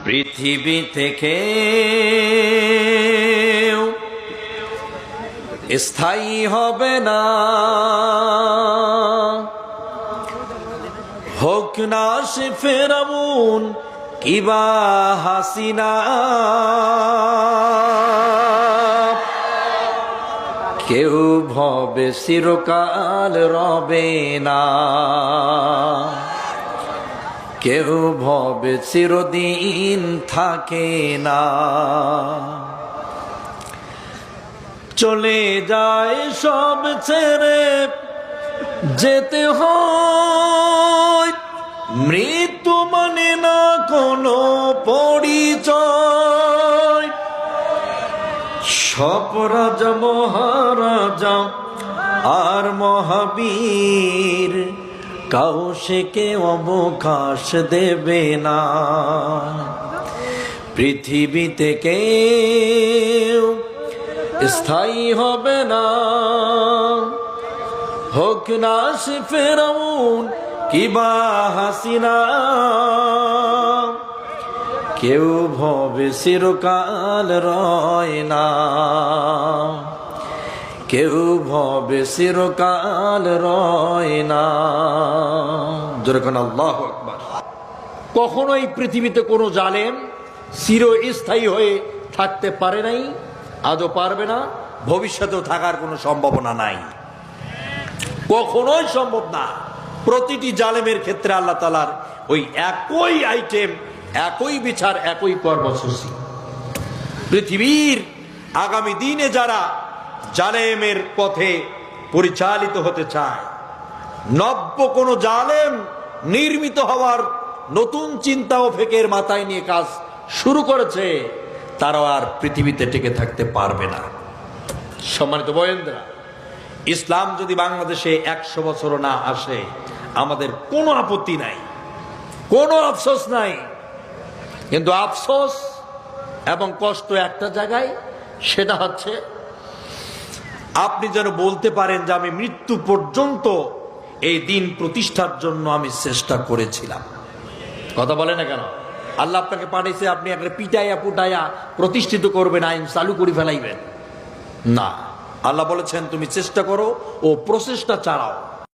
পৃথিবী থেকে স্থায়ী হবে না, হোক না সে ফেরাউন কিবা হাসিনা। কেউ ভবে চিরকাল রবে না, কেউ ভবে চিরদিন থাকে না। চলে যায় সব ছেড়ে যেতে হয়, মৃত্যু মানে না কোনো পরিচয়। সব রাজা মহারাজা আর মহাবীর কাউকে অবকাশ দেবে না। পৃথিবীতে কেউ স্থায়ী হবে না, হোক না সে ফেরাউন কিবা হাসিনা। কেউ ভবে চিরকাল রয় না, কেউ ভবে চিরকাল রয় না। যেরকম আল্লাহু আকবার। কখনোই পৃথিবীতে কোনো জালেম চিরস্থায়ী হয়ে থাকতে পারে নাই, আজও পারবে না, ভবিষ্যতেও থাকার কোনো সম্ভাবনা নাই, কখনোই সম্ভব না। প্রতিটি জালেমের ক্ষেত্রে আল্লাহ তাআলার ওই একই আইটেম, একই বিচার, একই কর্মসূচি। পৃথিবীর আগামী দিনে যারা জালেমের পথে পরিচালিত হতে চায়, নব্য কোন জালেম নির্মিত হওয়ার নতুন চিন্তা ও ফিকির মাথায় নিয়ে কাজ শুরু করেছে, তারাও আর পৃথিবীতে টিকে থাকতে পারবে না। সম্মানিত বয়েন্দ্রা, ইসলাম যদি বাংলাদেশে 100 বছরও না আসে, আমাদের কোনো আপত্তি নাই, কোনো আফসোস নাই। কিন্তু আফসোস এবং কষ্ট একটা জায়গায়, সেটা হচ্ছে আপনি যেন বলতে পারেন যে আমি মৃত্যু পর্যন্ত এই দিন প্রতিষ্ঠার জন্য আমি চেষ্টা করেছিলাম। কথা বলে না কেন? আল্লাহ আপনাকে পাঠিয়েছে, আপনি একটা পিটাইয়া পুটাইয়া প্রতিষ্ঠিত করবেন, আইন চালু করে ফেলাইবেন না। আল্লাহ বলেছেন তুমি চেষ্টা করো ও প্রচেষ্টা চালাও।